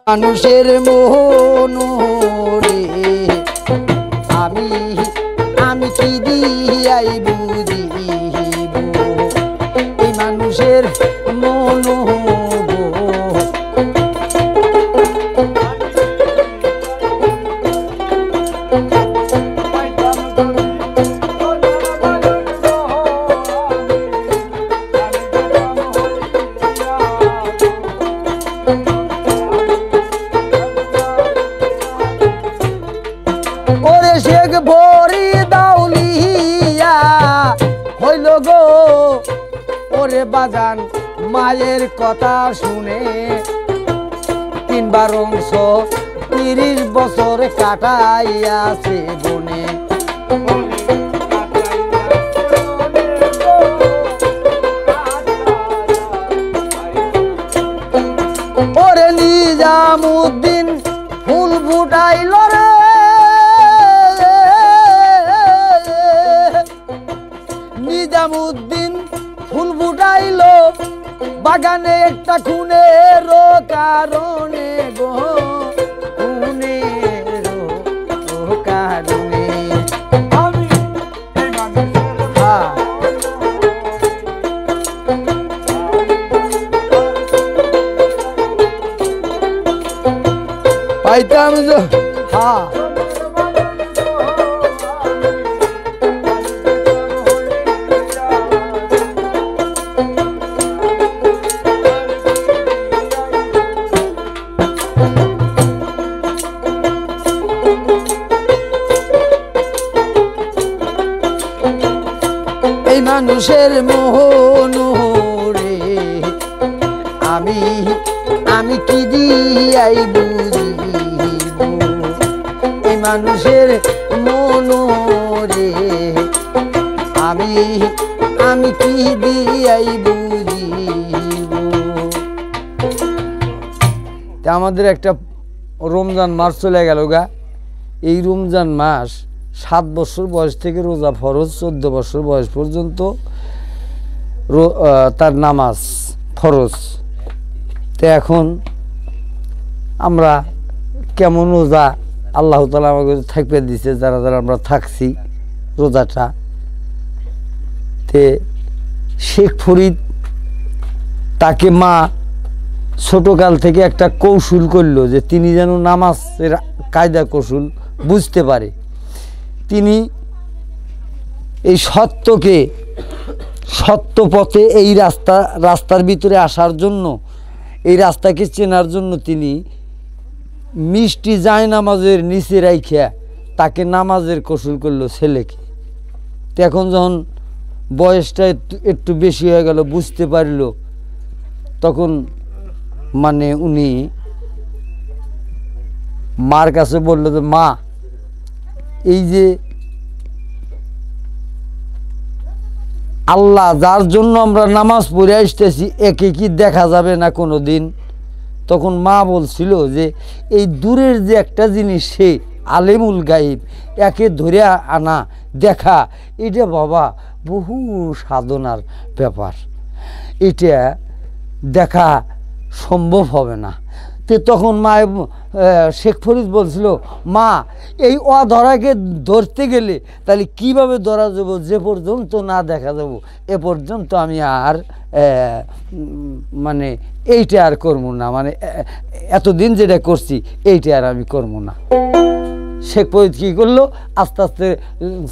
মানুষের মন রে আমি আমি কি দিয়াই বুঝিব এই মানুষের মন বাজান মায়ের কথা শুনে 3 বার 30 বছর কাটাইয়াছে বনে ওরে নিজামুদ্দিন ফুল ফুটাইল রে নিজামুদ্দিন ফুল ফুটাইল বাগানে একটা খুনের কারণে গো খুনের কারণে পাইতাম হ্যাঁ মানুষের মোহন রে আমি আমি কি দিয়াই বুঝিব এই মানুষের মন রে আমি আমি কি দিয়াই বুঝিব তা আমাদের একটা রমজান মাস চলে গেল গা এই রমজান মাস 7 বছর বয়স থেকে রোজা ফরজ 14 বছর বয়স পর্যন্ত তার নামাজ ফরজ তো এখন আমরা কেমন রোজা আল্লাহ তাআলা আমাকে থাকবে দিয়েছে যারা যারা আমরা থাকছি রোজাটা তে শেখ ফরিদ তাকে মা ছোটকাল থেকে একটা কৌশল করলো যে তিনি যেন নামাজের কায়দা কৌশল বুঝতে পারে তিনি এই সত্যকে সত্য পথে এই রাস্তার ভিতরে আসার জন্য এই রাস্তাকে চেনার জন্য তিনি মিষ্টি যায় নামাজের নিচে রাইখা তাকে নামাজের কৌশল করলো ছেলেকে তো এখন যখন বয়সটা একটু বেশি হয়ে গেল বুঝতে পারল তখন মানে উনি মার কাছে বলল যে মা এই যে আল্লাহ যার জন্য আমরা নামাজ পড়ে আসতেছি একে কি দেখা যাবে না কোনো দিন তখন মা বলছিল যে এই দূরের যে একটা জিনিস সে আলেমুল গায়েব একে ধরে আনা দেখা এটা বাবা বহু সাধনার ব্যাপার এটা দেখা সম্ভব হবে না তো তখন মা শেখ ফরিদ বলছিল মা এই অধরাকে ধরতে গেলে তাহলে কিভাবে ধরা যাব যে পর্যন্ত না দেখা যাব এ পর্যন্ত আমি আর মানে এইটা আর করবো না মানে এতদিন যেটা করছি এইটা আর আমি করবো না শেখ ফরিদ কী করলো আস্তে আস্তে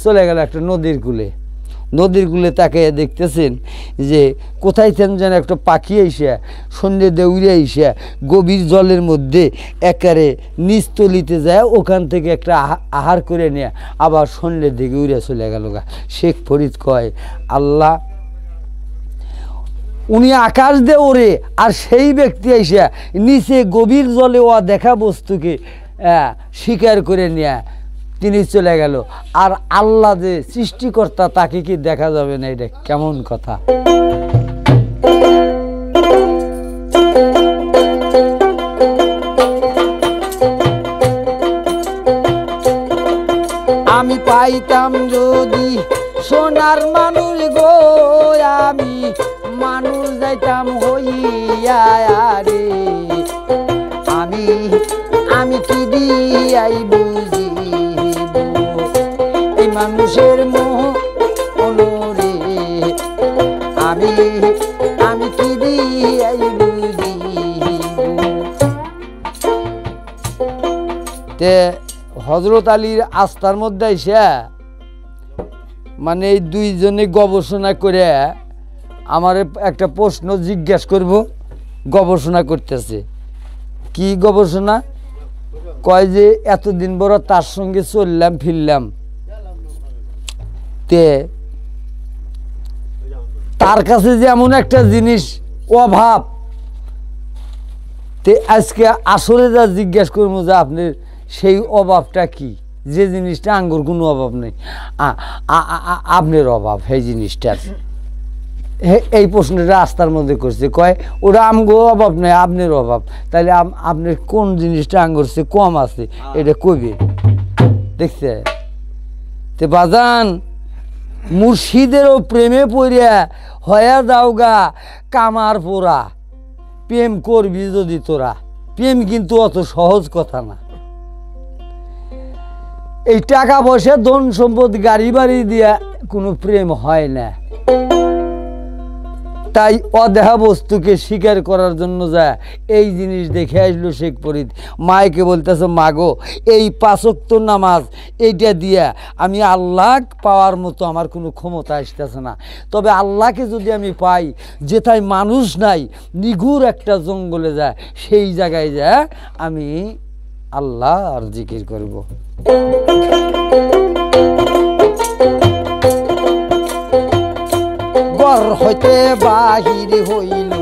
চলে গেল একটা নদীর কূলে তাকে দেখতেছেন যে কোথায় যেন একটা পাখি আইসা সন্ধ্যে দৌড়ে আইসা গভীর জলের মধ্যে একেবারে নিচতলিতে যায় ওখান থেকে একটা আহার করে নেয় আবার সন্ধ্যের দিকে উড়ে চলে গেল গা শেখ ফরিদ কয় আল্লাহ উনি আকাশ দিয়ে ওড়ে আর সেই ব্যক্তি আইসা নিচে গভীর জলে ও দেখা বস্তুকে শিকার করে নেয় তিনি চলে গেল আর আল্লাহ যে সৃষ্টিকর্তা তাকে কি দেখা যাবে না এটা কেমন কথা আমি পাইতাম যদি সোনার মানুষ গো আমি মানুষ যাইতাম হইয়া রে আমি আমি কি দিয়াই বুঝিব এই মানুষের মনরে আমি কি দিয়াই বুঝিব। তে হযরত আলীর আস্থার মধ্যে এসে মানে এই দুইজনে গবেষণা করে আমার একটা প্রশ্ন জিজ্ঞেস করব। গবেষণা করতেছে কি গবেষণা কয় যে এতদিন বড় তার সঙ্গে চললাম ফিরলাম তে তার কাছে যে এমন একটা জিনিস অভাব তে আজকে আসলে যা জিজ্ঞেস করবো যে আপনার সেই অভাবটা কি যে জিনিসটা আঙ্গুর কোনো অভাব নেই আপনার অভাব সেই জিনিসটার এই প্রশ্নটা রাস্তার মধ্যে করছে কয় ওরা আমগো অভাব নেই আপনার অভাব তাহলে আপনার কোন জিনিসটা আঙ্গুর সে কম আছে এটা কইবে দেখছে তে বাজান মুর্শিদেরও প্রেমে পড়িয়া হয়া দাওগা কামার পোড়া প্রেম করবি যদি তোরা প্রেম কিন্তু অত সহজ কথা না এই টাকা পয়সা ধন সম্পদ গাড়ি বাড়ি দিয়া কোনো প্রেম হয় না তাই অদেহা বস্তুকে স্বীকার করার জন্য যায় এই জিনিস দেখে আসলো শেখ ফরিদ মায়কে বলতেছে মাগো এই 5 ওয়াক্ত নামাজ এইটা দিয়া আমি আল্লাহ পাওয়ার মতো আমার কোনো ক্ষমতা আসতেছে না তবে আল্লাহকে যদি আমি পাই যেথায় মানুষ নাই নিগুর একটা জঙ্গলে যায় সেই জায়গায় যায় আমি আল্লাহ আর জিকির করব। ঘর হইতে বাহির হইল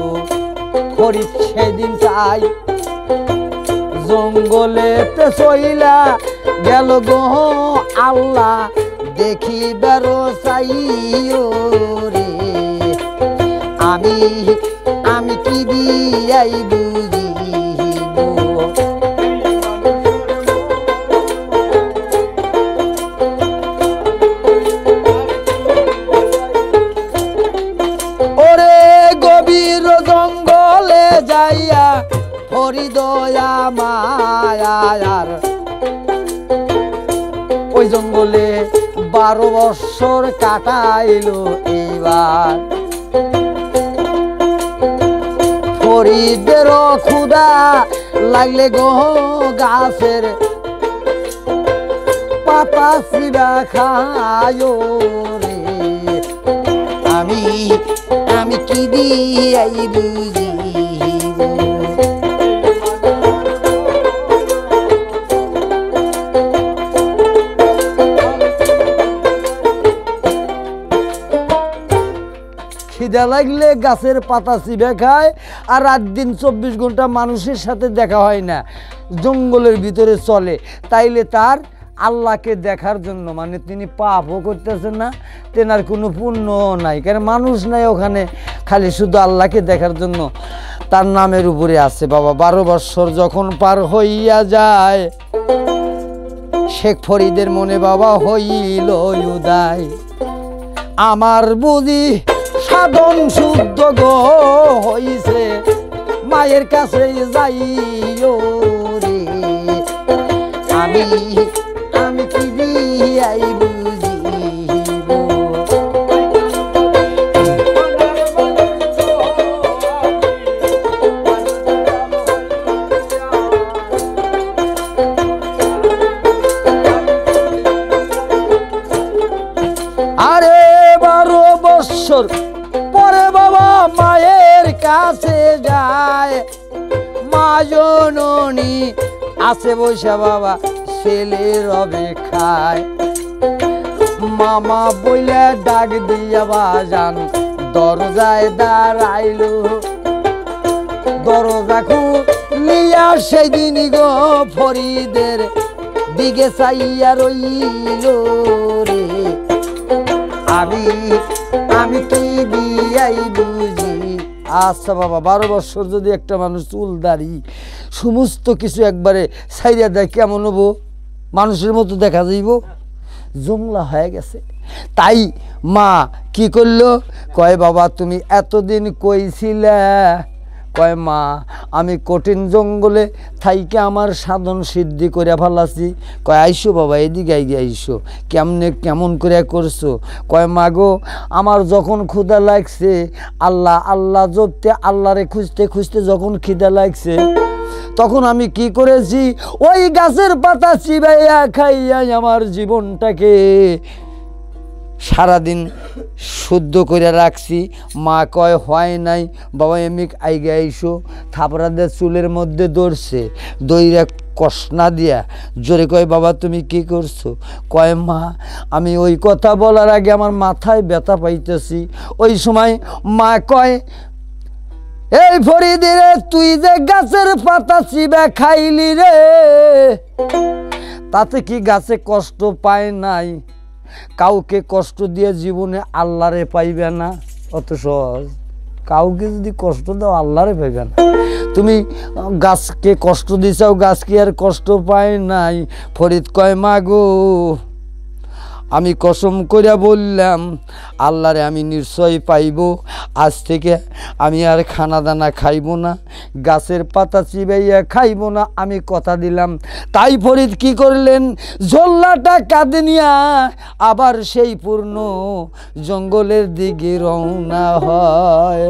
ফরিদ সেদিন চাই জঙ্গলেতে চইলা গেল গো আল্লাহ দেখিবার চাইও রে আমি কি দিয়াই বুঝিব হরিদয়া মায়ার ওই জঙ্গলে 12 বৎসর কাটাইলো এইবার ফরিদের ক্ষুধা লাগলে গো গাছের পাতা চিবা খায় রে আমি কি দিয়াই বুঝিব খিদা লাগলে গাছের পাতা চিবে খায় আর রাত দিন 24 ঘন্টা মানুষের সাথে দেখা হয় না জঙ্গলের ভিতরে চলে তাইলে তার আল্লাহকে দেখার জন্য মানে তিনি পাপও করতেছেন না তেনার কোনো পুণ্য নাই কারণ মানুষ নাই ওখানে খালি শুধু আল্লাহকে দেখার জন্য তার নামের উপরে আছে বাবা 12 বৎসর যখন পার হইয়া যায় শেখ ফরিদের মনে বাবা হইল উদয় আমার বুঝি সাধন শুদ্ধ গো হইছে মায়ের কাছে যাইও রে আমি কি দিয়াই বুঝিব আরে 12 বৎসর পরে বাবা মায়ের কাছে যায় মা জননী আছে বৈশা বাবা ছেলের অপেক্ষায় মামা বইলে ডাক দিয়া বাজান দরজায় দাঁড়াইলো দরজা খুলিয়া সেদিন গো ফরিদের দিকে চাইয়া রইল রে আমি কি দিয়াই বুঝি আচ্ছা বাবা 12 বৎসর যদি একটা মানুষ চুল দাড়ি সমস্ত কিছু একবারে ছাইরা দেয় কেমন হবো মানুষের মতো দেখা যাইব জংলা হয়ে গেছে তাই মা কি করলো কয় বাবা তুমি এতদিন কইছিলে কয় মা আমি কঠিন জঙ্গলে থাইকে আমার সাধন সিদ্ধি করে ফেলাছি। কয় আইসো বাবা এদিকে আইগে আইসো, কেমনে কেমন করে করছো? কয় মা গো আমার যখন ক্ষুধা লাগছে আল্লাহ আল্লাহ জপতে আল্লাহরে খুঁজতে খুঁজতে যখন খিদা লাগছে তখন আমি কি করেছি, ওই গাছের পাতা চিবাইয়া খাইয়া আমার জীবনটাকে সারাদিন শুদ্ধ করে রাখছি। মা কয় হয় নাই বাবা এমনি আইগে আইসো, থাপড়াদের চুলের মধ্যে দৌড়ছে, দইরা কষনা দিয়া জোরে কয় বাবা তুমি কি করছো? কয় মা আমি ওই কথা বলার আগে আমার মাথায় ব্যথা পাইতেছি। ওই সময় মা কয় এই ফরিদি রে তুই যে গাছের পাতা চিবা খাইলি রে তাতে কি গাছে কষ্ট পায় নাই? কাউকে কষ্ট দিয়ে জীবনে আল্লাহরে পাইবে না, অত সহজ। কাউকে যদি কষ্ট দাও আল্লাহরে পাইবে না। তুমি গাছকে কষ্ট দিছাও, গাছ কি আর কষ্ট পায় নাই? ফরিদ কয় মা গো আমি কসম করিয়া বললাম আল্লাহরে আমি নিশ্চয় পাইব, আজ থেকে আমি আর খানা দানা খাইব না, গাছের পাতা চিবাইয়া খাইব না, আমি কথা দিলাম। তাই ফরিদ কি করলেন, ঝোল্লাটা কাঁধে নিয়া আবার সেই পূর্ণ জঙ্গলের দিকে রওনা হয়।